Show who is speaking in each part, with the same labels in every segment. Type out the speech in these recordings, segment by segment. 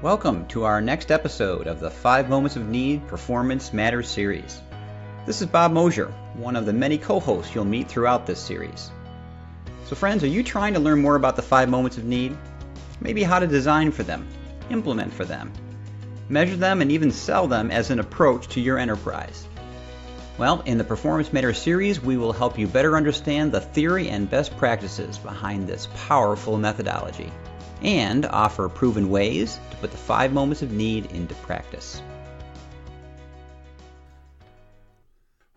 Speaker 1: Welcome to our next episode of the 5 Moments of Need Performance Matters series. This is Bob Mosier, one of the many co-hosts you'll meet throughout this series. So friends, are you trying to learn more about the 5 moments of need? Maybe how to design for them, implement for them, measure them, and even sell them as an approach to your enterprise. Well, in the Performance Matters series, we will help you better understand the theory and best practices behind this powerful methodology, and offer proven ways to put the 5 moments of need into practice.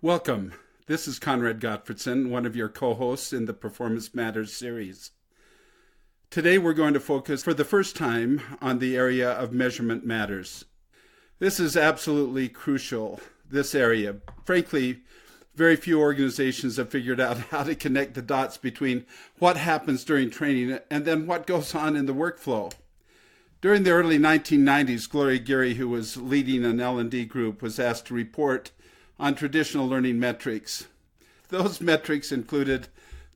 Speaker 2: Welcome. This is Conrad Gottfredson, one of your co-hosts in the Performance Matters series. Today we're going to focus for the first time on the area of measurement matters. This is absolutely crucial, this area. Frankly, very few organizations have figured out how to connect the dots between what happens during training and then what goes on in the workflow. During the early 1990s, Gloria Geary, who was leading an L&D group, was asked to report on traditional learning metrics. Those metrics included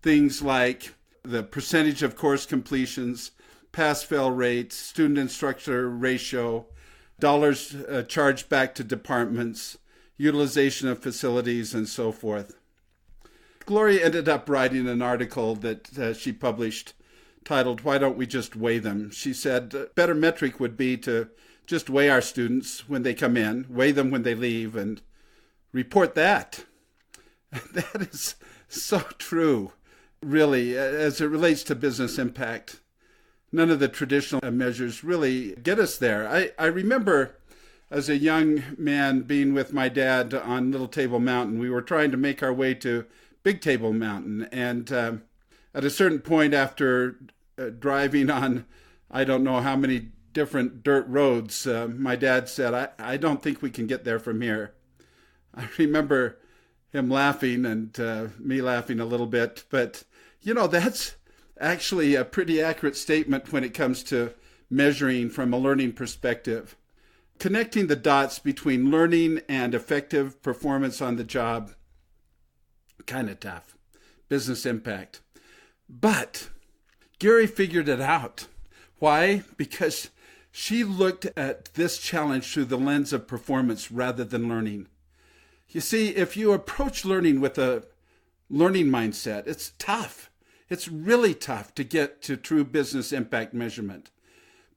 Speaker 2: things like the percentage of course completions, pass-fail rates, student-instructor ratio, dollars charged back to departments, utilization of facilities, and so forth. Gloria ended up writing an article that she published titled, "Why Don't We Just Weigh Them?" She said, a better metric would be to just weigh our students when they come in, weigh them when they leave, and report that. That is so true, really, as it relates to business impact. None of the traditional measures really get us there. I remember as a young man being with my dad on Little Table Mountain. We were trying to make our way to Big Table Mountain. And at a certain point after driving on, I don't know how many different dirt roads, my dad said, I don't think we can get there from here. I remember him laughing and me laughing a little bit. But, you know, that's actually a pretty accurate statement when it comes to measuring from a learning perspective. Connecting the dots between learning and effective performance on the job, kind of tough. Business impact. But Geary figured it out. Why? Because she looked at this challenge through the lens of performance rather than learning. You see, if you approach learning with a learning mindset, it's tough. It's really tough to get to true business impact measurement.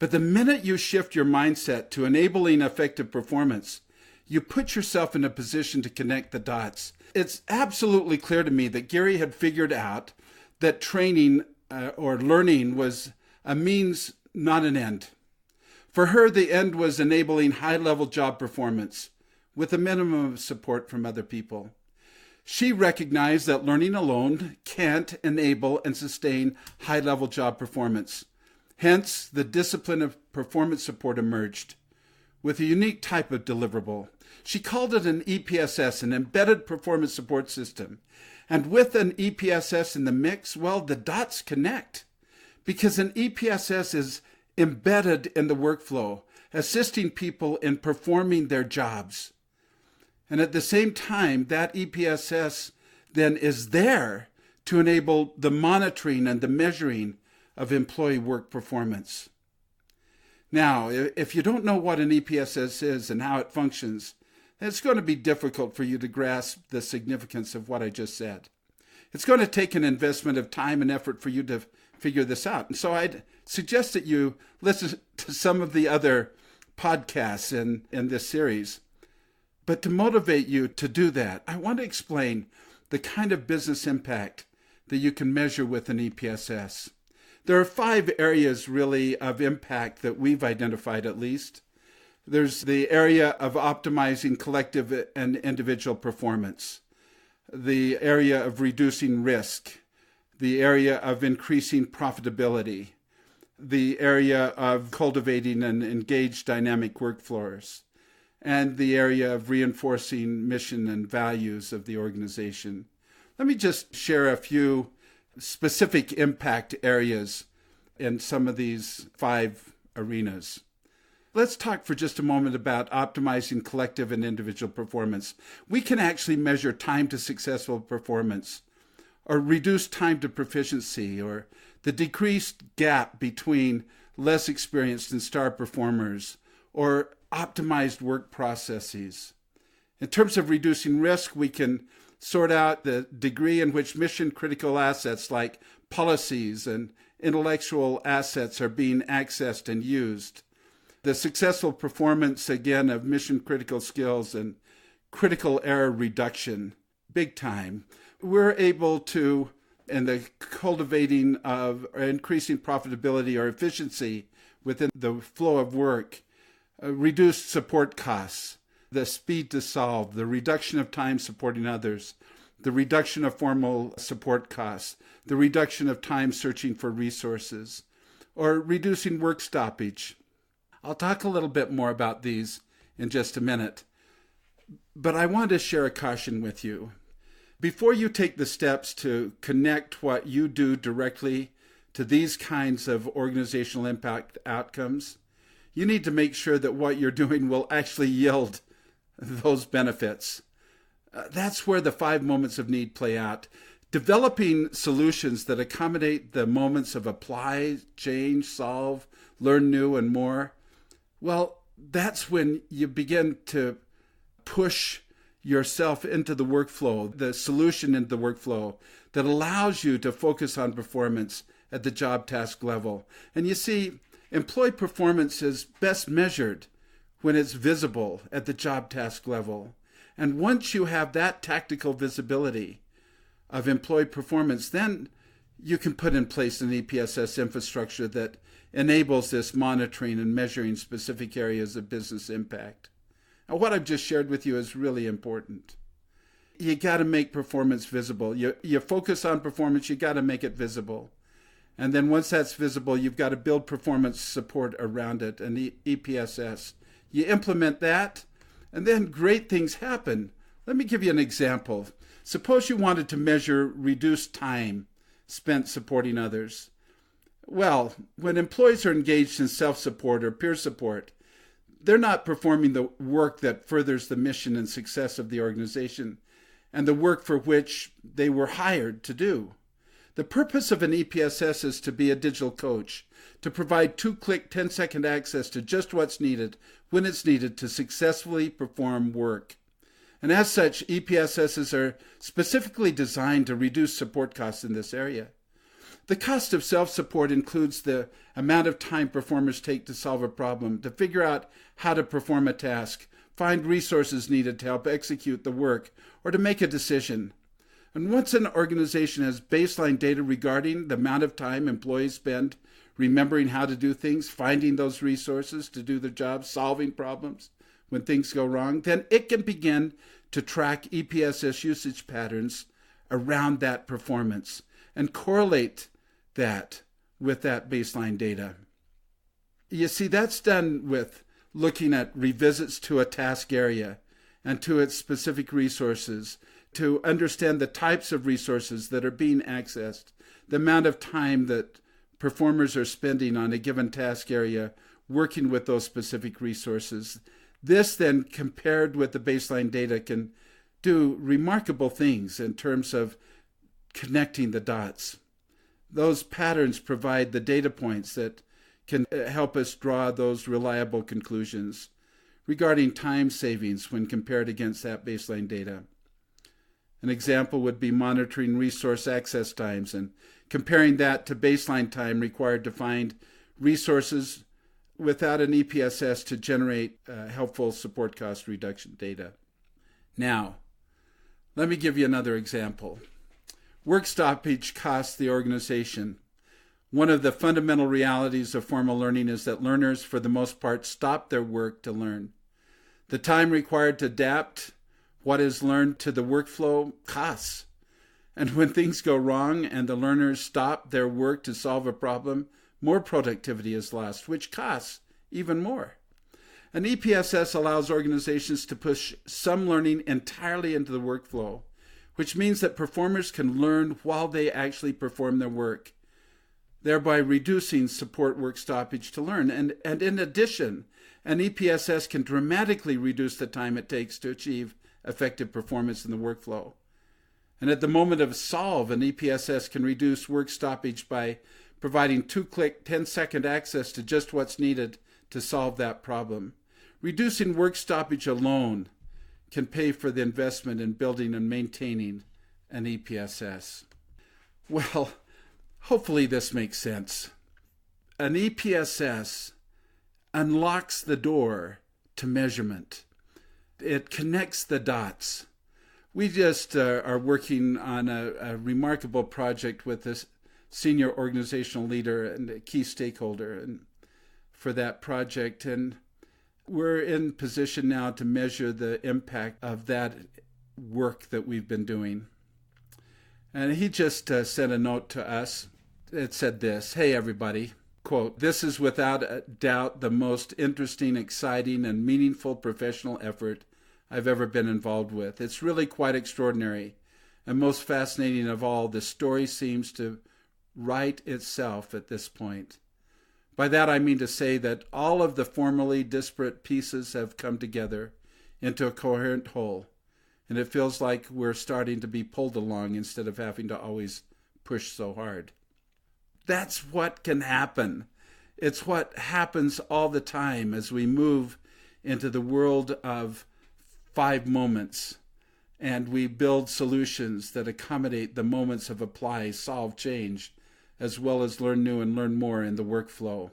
Speaker 2: But the minute you shift your mindset to enabling effective performance, you put yourself in a position to connect the dots. It's absolutely clear to me that Geary had figured out that training or learning was a means, not an end. For her, the end was enabling high-level job performance with a minimum of support from other people. She recognized that learning alone can't enable and sustain high-level job performance. Hence, the discipline of performance support emerged with a unique type of deliverable. She called it an EPSS, an embedded performance support system. And with an EPSS in the mix, well, the dots connect because an EPSS is embedded in the workflow, assisting people in performing their jobs. And at the same time, that EPSS then is there to enable the monitoring and the measuring of employee work performance. Now, if you don't know what an EPSS is and how it functions, it's going to be difficult for you to grasp the significance of what I just said. It's going to take an investment of time and effort for you to figure this out. And so I'd suggest that you listen to some of the other podcasts in this series. But to motivate you to do that, I want to explain the kind of business impact that you can measure with an EPSS. There are 5 areas really of impact that we've identified at least. There's the area of optimizing collective and individual performance, the area of reducing risk, the area of increasing profitability, the area of cultivating an engaged dynamic workflows, and the area of reinforcing mission and values of the organization. Let me just share a few specific impact areas in some of these 5 arenas. Let's talk for just a moment about optimizing collective and individual performance. We can actually measure time to successful performance, or reduce time to proficiency, or the decreased gap between less experienced and star performers, or optimized work processes. In terms of reducing risk, we can sort out the degree in which mission-critical assets like policies and intellectual assets are being accessed and used. The successful performance, again, of mission-critical skills and critical error reduction, big time. We're able to, in the cultivating of increasing profitability or efficiency within the flow of work, reduce support costs, the speed to solve, the reduction of time supporting others, the reduction of formal support costs, the reduction of time searching for resources, or reducing work stoppage. I'll talk a little bit more about these in just a minute, but I want to share a caution with you. Before you take the steps to connect what you do directly to these kinds of organizational impact outcomes, you need to make sure that what you're doing will actually yield those benefits. That's where the 5 moments of need play out. Developing solutions that accommodate the moments of apply, change, solve, learn new, and more, well, that's when you begin to push yourself into the workflow, the solution into the workflow that allows you to focus on performance at the job task level. And you see, employee performance is best measured when it's visible at the job task level. And once you have that tactical visibility of employee performance, then you can put in place an EPSS infrastructure that enables this monitoring and measuring specific areas of business impact. Now, what I've just shared with you is really important. You got to make performance visible. You focus on performance, you got to make it visible. And then once that's visible, you've got to build performance support around it, an EPSS. You implement that, and then great things happen. Let me give you an example. Suppose you wanted to measure reduced time spent supporting others. Well, when employees are engaged in self-support or peer support, they're not performing the work that furthers the mission and success of the organization and the work for which they were hired to do. The purpose of an EPSS is to be a digital coach, to provide 2-click, 10-second access to just what's needed when it's needed to successfully perform work. And as such, EPSSs are specifically designed to reduce support costs in this area. The cost of self-support includes the amount of time performers take to solve a problem, to figure out how to perform a task, find resources needed to help execute the work, or to make a decision. And once an organization has baseline data regarding the amount of time employees spend remembering how to do things, finding those resources to do their job, solving problems when things go wrong, then it can begin to track EPSS usage patterns around that performance and correlate that with that baseline data. You see, that's done with looking at revisits to a task area and to its specific resources, to understand the types of resources that are being accessed, the amount of time that performers are spending on a given task area working with those specific resources. This then, compared with the baseline data, can do remarkable things in terms of connecting the dots. Those patterns provide the data points that can help us draw those reliable conclusions regarding time savings when compared against that baseline data. An example would be monitoring resource access times and comparing that to baseline time required to find resources without an EPSS to generate helpful support cost reduction data. Now, let me give you another example. Work stoppage costs the organization. One of the fundamental realities of formal learning is that learners, for the most part, stop their work to learn. The time required to adapt what is learned to the workflow costs. And when things go wrong and the learners stop their work to solve a problem, more productivity is lost, which costs even more. An EPSS allows organizations to push some learning entirely into the workflow, which means that performers can learn while they actually perform their work, thereby reducing support work stoppage to learn. And in addition, an EPSS can dramatically reduce the time it takes to achieve effective performance in the workflow. And at the moment of solve, an EPSS can reduce work stoppage by providing 2-click, 10-second access to just what's needed to solve that problem. Reducing work stoppage alone can pay for the investment in building and maintaining an EPSS. Well, hopefully this makes sense. An EPSS unlocks the door to measurement. It connects the dots. We just are working on a remarkable project with this senior organizational leader and a key stakeholder for that project. And we're in position now to measure the impact of that work that we've been doing. And he just sent a note to us. It said this: "Hey, everybody," quote, "this is without a doubt the most interesting, exciting, and meaningful professional effort I've ever been involved with. It's really quite extraordinary. And most fascinating of all, the story seems to write itself at this point. By that I mean to say that all of the formerly disparate pieces have come together into a coherent whole, and it feels like we're starting to be pulled along instead of having to always push so hard." That's what can happen. It's what happens all the time as we move into the world of 5 moments, and we build solutions that accommodate the moments of apply, solve, change, as well as learn new and learn more in the workflow.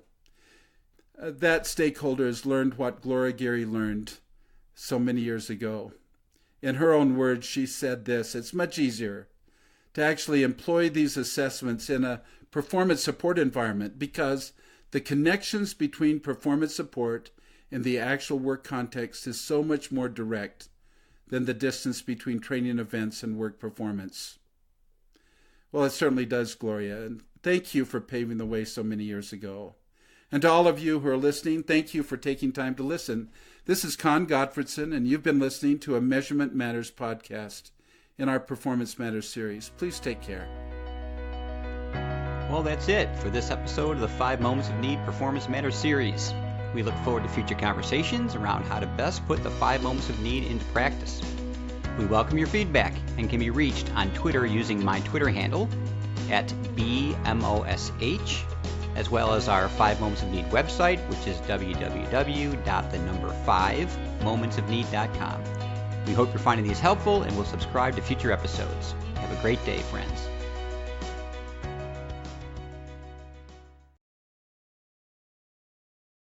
Speaker 2: That stakeholder has learned what Gloria Geary learned so many years ago. In her own words, she said this: "It's much easier to actually employ these assessments in a performance support environment because the connections between performance support and the actual work context is so much more direct than the distance between training events and work performance." Well, it certainly does, Gloria, and thank you for paving the way so many years ago. And to all of you who are listening, thank you for taking time to listen. This is Conrad Gottfredson, and you've been listening to a Measurement Matters podcast in our Performance Matters series. Please take care.
Speaker 1: Well, that's it for this episode of the 5 Moments of Need Performance Matters series. We look forward to future conversations around how to best put the 5 moments of need into practice. We welcome your feedback and can be reached on Twitter using my Twitter handle at BMOSH, as well as our 5 Moments of Need website, which is www.5momentsofneed.com. We hope you're finding these helpful and will subscribe to future episodes. Have a great day, friends.